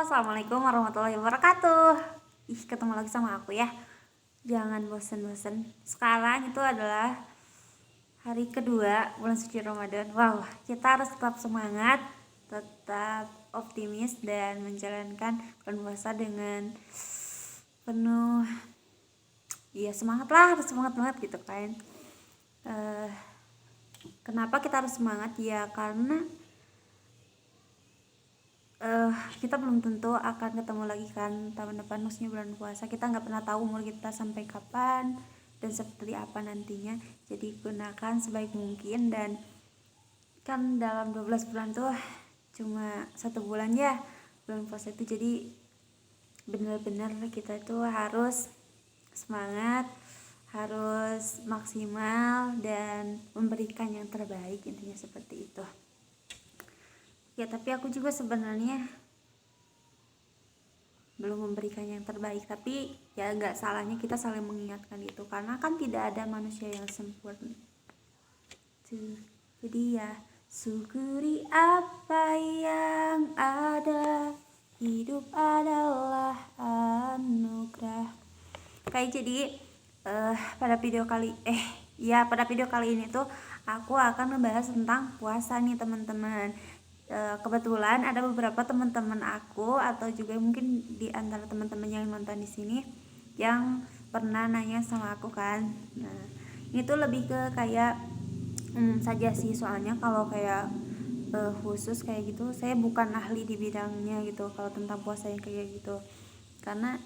Assalamualaikum warahmatullahi wabarakatuh. Ketemu lagi sama aku ya. Jangan bosen-bosen. Sekarang itu adalah hari kedua bulan suci Ramadan. Wow, kita harus tetap semangat, tetap optimis dan menjalankan bulan puasa dengan penuh semangat lah, harus semangat banget gitu kan. Kenapa kita harus semangat? Ya karena kita belum tentu akan ketemu lagi kan tahun depan, maksudnya bulan puasa. Kita nggak pernah tahu umur kita sampai kapan dan seperti apa nantinya. Jadi gunakan sebaik mungkin, dan kan dalam 12 bulan tuh cuma 1 bulan ya bulan puasa itu. Jadi benar-benar kita tuh harus semangat, harus maksimal dan memberikan yang terbaik, intinya seperti itu. Ya, tapi aku juga sebenarnya belum memberikan yang terbaik, tapi ya nggak salahnya kita saling mengingatkan itu, karena kan tidak ada manusia yang sempurna. Jadi ya syukuri apa yang ada, hidup adalah anugerah. Jadi pada video kali ini tuh aku akan membahas tentang puasa nih teman-teman. Kebetulan ada beberapa teman-teman aku atau juga mungkin di antara teman-teman yang nonton di sini yang pernah nanya sama aku kan. Nah, ini tuh lebih ke kayak saja sih, soalnya kalau kayak khusus kayak gitu saya bukan ahli di bidangnya gitu kalau tentang puasa yang kayak gitu, karena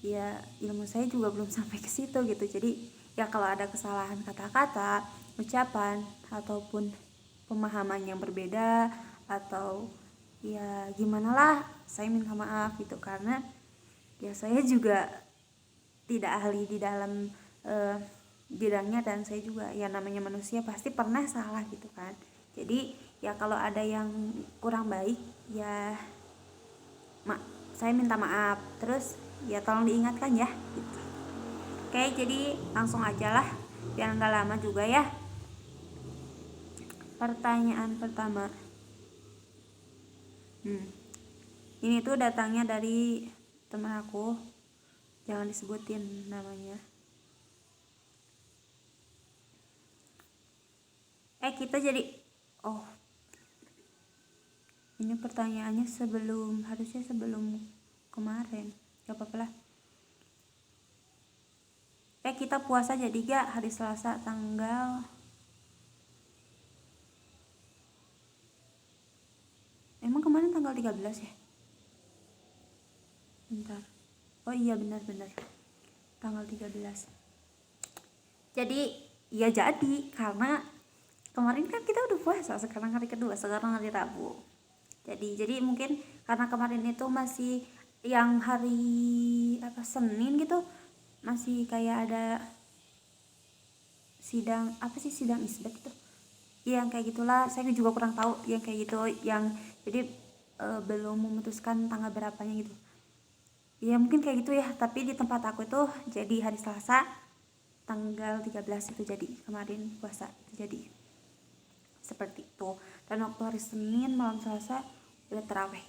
ya ilmu saya juga belum sampai ke situ gitu. Jadi ya kalau ada kesalahan kata-kata, ucapan ataupun pemahaman yang berbeda atau ya gimana lah, saya minta maaf gitu, karena ya saya juga tidak ahli di dalam bidangnya, dan saya juga ya namanya manusia pasti pernah salah gitu kan. Jadi ya kalau ada yang kurang baik ya saya minta maaf, terus ya tolong diingatkan ya gitu. Oke, jadi langsung aja lah biar nggak lama juga ya. Pertanyaan pertama, ini tuh datangnya dari teman aku, jangan disebutin namanya. Kita jadi ini pertanyaannya harusnya sebelum kemarin, gak apa-apa lah. Kita puasa jadi gak hari Selasa tanggal emang kemarin tanggal 13 ya? Bentar. Oh iya benar tanggal 13. Jadi ya jadi karena kemarin kan kita udah puasa, sekarang hari kedua, sekarang hari Rabu. Jadi mungkin karena kemarin itu masih yang hari Senin gitu, masih kayak ada sidang isbat itu. Yang kayak gitulah, saya juga kurang tahu yang kayak gitu, yang jadi belum memutuskan tanggal berapanya gitu. Ya mungkin kayak gitu ya, tapi di tempat aku itu jadi hari Selasa tanggal 13 itu, jadi kemarin puasa itu jadi seperti itu. Dan waktu hari Senin malam Selasa udah terawih.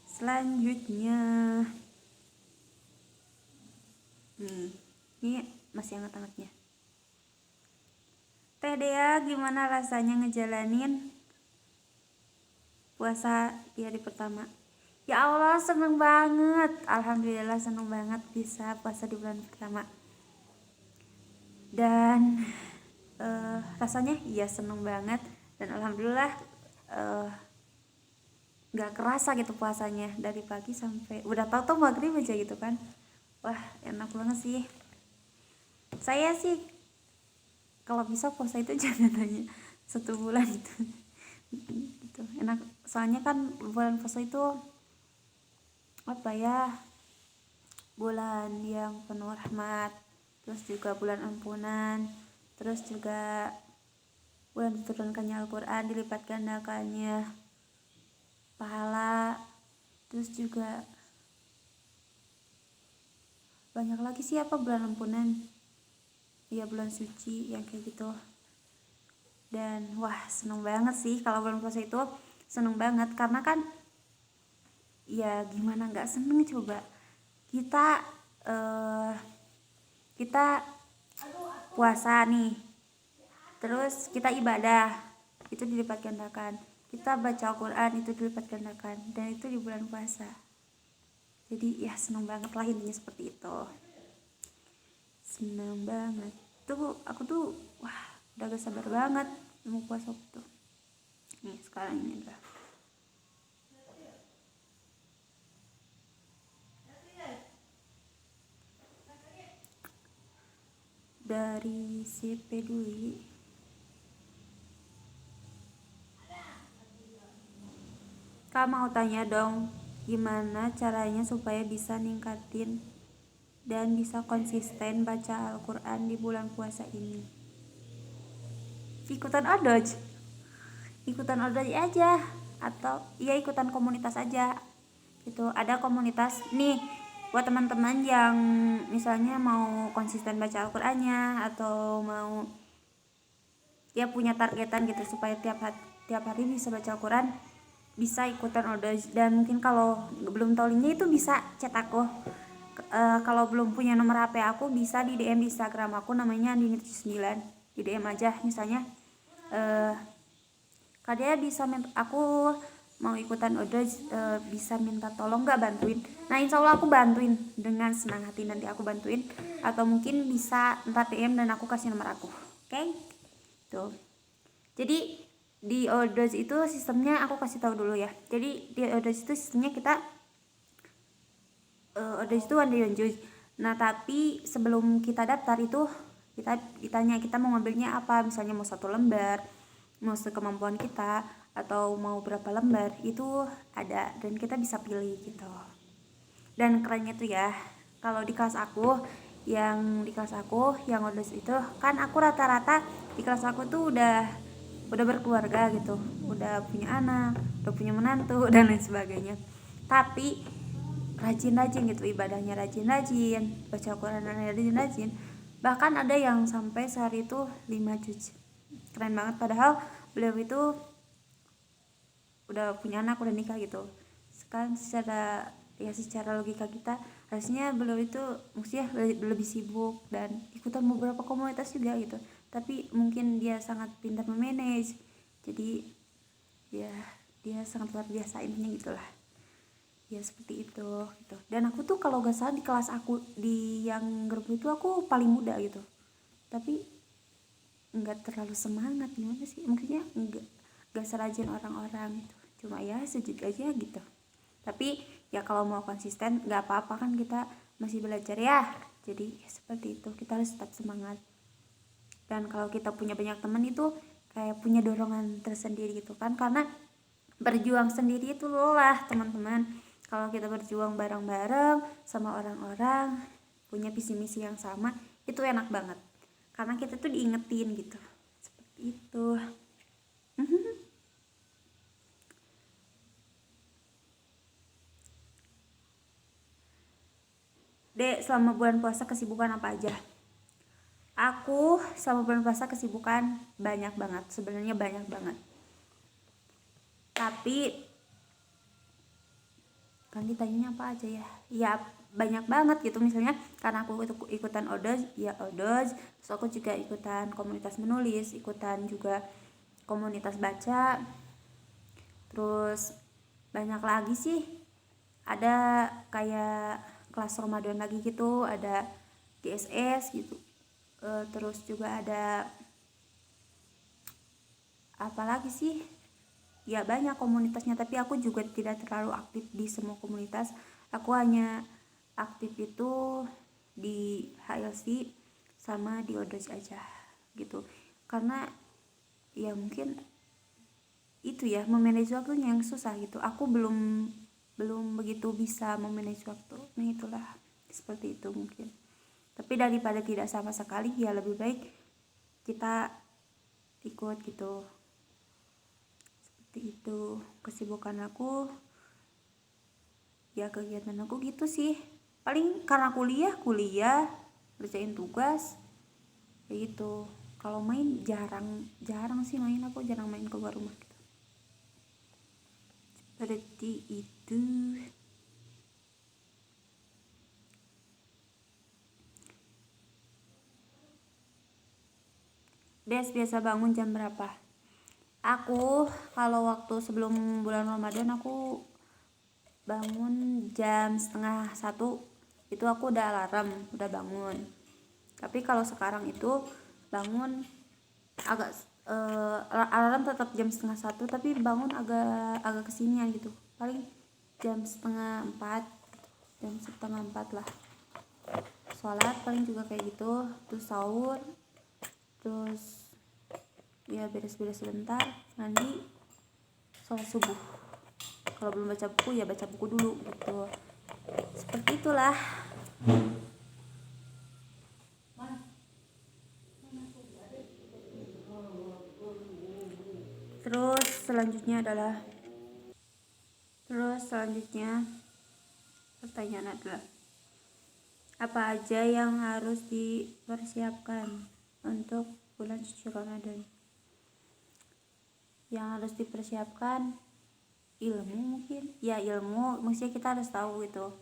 Selanjutnya ini masih hangat-hangatnya. Teh Dea, gimana rasanya ngejalanin puasa di hari pertama? Ya Allah, seneng banget, alhamdulillah seneng banget bisa puasa di bulan pertama. Dan rasanya ya seneng banget, dan alhamdulillah gak kerasa gitu puasanya dari pagi sampai udah tahu maghrib aja gitu kan. Wah, enak banget sih. Saya sih kalau bisa puasa itu jangan hanya 1 bulan gitu. Enak, soalnya kan bulan puasa itu bulan yang penuh rahmat, terus juga bulan ampunan, terus juga bulan diturunkannya Al-Quran, dilipat gandakannya pahala, terus juga banyak lagi sih bulan ampunan, ya bulan suci yang kayak gitu. Dan wah, seneng banget sih kalau bulan puasa itu, seneng banget karena kan ya gimana nggak seneng coba. Kita puasa nih, terus kita ibadah, itu dilipat gandakan. Kita baca Al-Quran, itu dilipat gandakan, dan itu di bulan puasa. Jadi ya seneng banget lah, intinya seperti itu. Seneng banget tuh, aku tuh wah udah gak sabar banget mau puasa tuh. Nih sekarang ini udah dari si Peduli. Kak mau tanya dong, gimana caranya supaya bisa ningkatin dan bisa konsisten baca Al-Quran di bulan puasa ini? Ikutan odoj aja, atau ya ikutan komunitas aja gitu. Ada komunitas nih buat teman-teman yang misalnya mau konsisten baca Al-Qur'annya, atau mau ya punya targetan gitu supaya tiap hari bisa baca Al-Qur'an, bisa ikutan odoj. Dan mungkin kalau belum tahu linknya itu bisa chat aku. Kalau belum punya nomor HP aku bisa di DM di Instagram aku, namanya Andini79. Di DM aja misalnya Kak Dea bisa aku mau ikutan odoj, bisa minta tolong nggak bantuin. Nah insya Allah aku bantuin dengan senang hati, nanti aku bantuin. Atau mungkin bisa ntar DM dan aku kasih nomor aku, oke? Tuh, jadi di odoj itu sistemnya aku kasih tahu dulu ya. Jadi di odoj itu sistemnya kita odoj itu one day one juice. Nah tapi sebelum kita daftar itu kita ditanya kita mau ngambilnya apa, misalnya mau 1 lembar, mau sekemampuan kita, atau mau berapa lembar, itu ada dan kita bisa pilih gitu. Dan kerennya tuh ya, kalau di kelas aku yang odus itu kan aku rata-rata di kelas aku tuh udah berkeluarga gitu, udah punya anak, udah punya menantu dan lain sebagainya. Tapi rajin-rajin gitu, ibadahnya rajin-rajin, baca Al-Quran rajin-rajin. Bahkan ada yang sampai sehari itu 5 juz. Keren banget, padahal beliau itu udah punya anak, udah nikah gitu. Sekarang secara logika kita harusnya beliau itu maksudnya lebih sibuk dan ikutan beberapa komunitas juga gitu. Tapi mungkin dia sangat pintar memanage, jadi ya dia sangat luar biasa intinya gitulah. Ya seperti itu gitu. Dan aku tuh kalau gak salah di kelas aku di yang grup itu aku paling muda gitu, tapi nggak terlalu semangat, gimana sih maksudnya, nggak serajin orang-orang gitu, cuma ya sejuk aja gitu. Tapi ya kalau mau konsisten nggak apa-apa, kan kita masih belajar ya. Jadi ya seperti itu, kita harus tetap semangat. Dan kalau kita punya banyak teman itu kayak punya dorongan tersendiri gitu kan, karena berjuang sendiri itu lelah teman-teman. Kalau kita berjuang bareng-bareng sama orang-orang punya visi misi yang sama, itu enak banget karena kita tuh diingetin gitu, seperti itu. Dek, selama bulan puasa kesibukan apa aja? Aku selama bulan puasa kesibukan banyak banget, sebenarnya banyak banget. Tapi kan ditanya apa aja ya? Ya banyak banget gitu, misalnya karena aku ikutan odoj, ya odoj. Terus aku juga ikutan komunitas menulis, ikutan juga komunitas baca. Terus banyak lagi sih, ada kayak kelas Ramadan lagi gitu, ada GSS gitu. Terus juga ada apa lagi sih, ya banyak komunitasnya, tapi aku juga tidak terlalu aktif di semua komunitas. Aku hanya aktif itu di HLC sama di odoj aja gitu, karena ya mungkin itu ya memanage waktunya yang susah gitu. Aku belum begitu bisa memanage waktu, nah itulah seperti itu mungkin. Tapi daripada tidak sama sekali, ya lebih baik kita ikut gitu. Itu kesibukan aku, ya kegiatan aku gitu sih. Paling karena kuliah kerjain tugas kayak gitu. Kalau main jarang sih main, aku jarang main keluar rumah gitu. seperti itu. Des, biasa bangun jam berapa? Aku kalau waktu sebelum bulan Ramadan aku bangun jam 12:30. Itu aku udah alarm, udah bangun. Tapi kalau sekarang itu bangun agak alarm tetap jam 12:30, tapi bangun agak kesinian gitu. Paling jam 3:30, jam 3:30 lah. Sholat paling juga kayak gitu, terus sahur, terus ya beres-beres sebentar, mandi, sholat subuh. Kalau belum baca buku ya baca buku dulu gitu. Seperti itulah. Terus selanjutnya pertanyaan adalah, apa aja yang harus dipersiapkan untuk bulan suci Ramadan? Yang harus dipersiapkan ilmu, mungkin ya, ilmu maksudnya kita harus tahu gitu,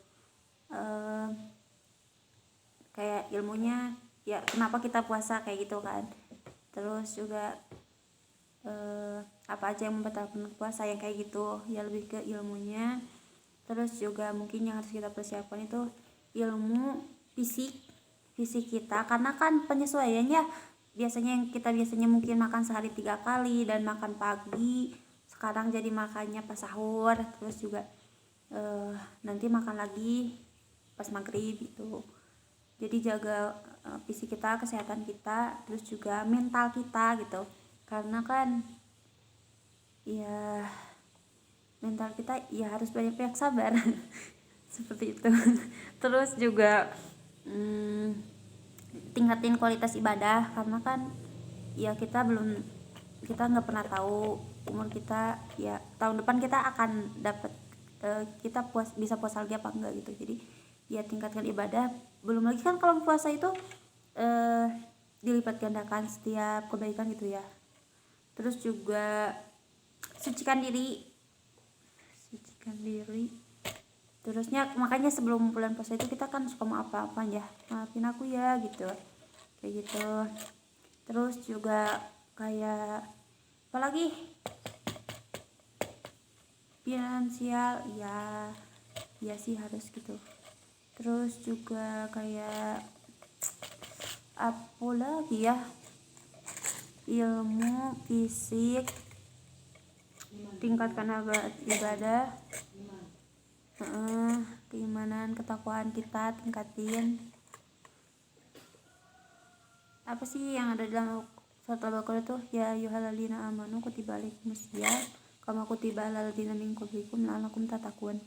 kayak ilmunya ya kenapa kita puasa kayak gitu kan. Terus juga apa aja yang membatalkan puasa yang kayak gitu ya, lebih ke ilmunya. Terus juga mungkin yang harus kita persiapkan itu ilmu fisik kita, karena kan penyesuaiannya biasanya yang kita biasanya mungkin makan sehari 3 kali dan makan pagi, sekarang jadi makannya pas sahur, terus juga nanti makan lagi pas maghrib gitu. Jadi jaga fisik kita, kesehatan kita, terus juga mental kita gitu, karena kan ya mental kita ya harus banyak sabar seperti itu. Terus juga tingkatin kualitas ibadah, karena kan ya kita nggak pernah tahu umur kita, ya tahun depan kita akan dapat kita bisa puasa lagi apa enggak gitu. Jadi ya tingkatkan ibadah. Belum lagi kan kalau puasa itu dilipat gandakan setiap kebaikan gitu ya. Terus juga sucikan diri. Terusnya makanya sebelum bulan puasa itu kita kan suka mau apa-apa ya, maafin aku ya gitu, kayak gitu. Terus juga kayak apalagi finansial ya sih harus gitu. Terus juga kayak apa lagi ya, ilmu, fisik, tingkatkan ibadah, keimanan, ketakwaan kita tingkatin. Apa sih yang ada dalam surat Al-Baqarah tuh, ya ayyuhalladzina amanu kutiba alaikumusiyam kama kutiba alal ladzina min qablikum la'allakum tattaqun.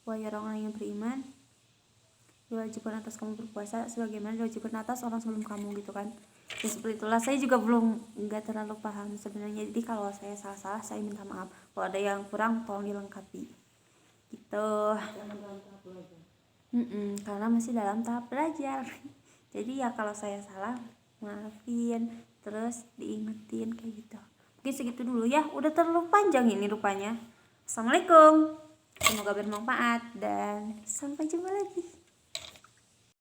Wahai orang yang beriman, diwajibkan atas kamu berpuasa sebagaimana diwajibkan atas orang sebelum kamu gitu kan. Ya seperti itulah. Saya juga nggak terlalu paham sebenarnya, jadi kalau saya salah saya minta maaf. Kalau ada yang kurang tolong dilengkapi gitu. Karena masih dalam tahap belajar. Jadi ya kalau saya salah maafin, terus diingetin kayak gitu. Mungkin segitu dulu ya, udah terlalu panjang ini rupanya. Assalamualaikum, semoga bermanfaat dan sampai jumpa lagi.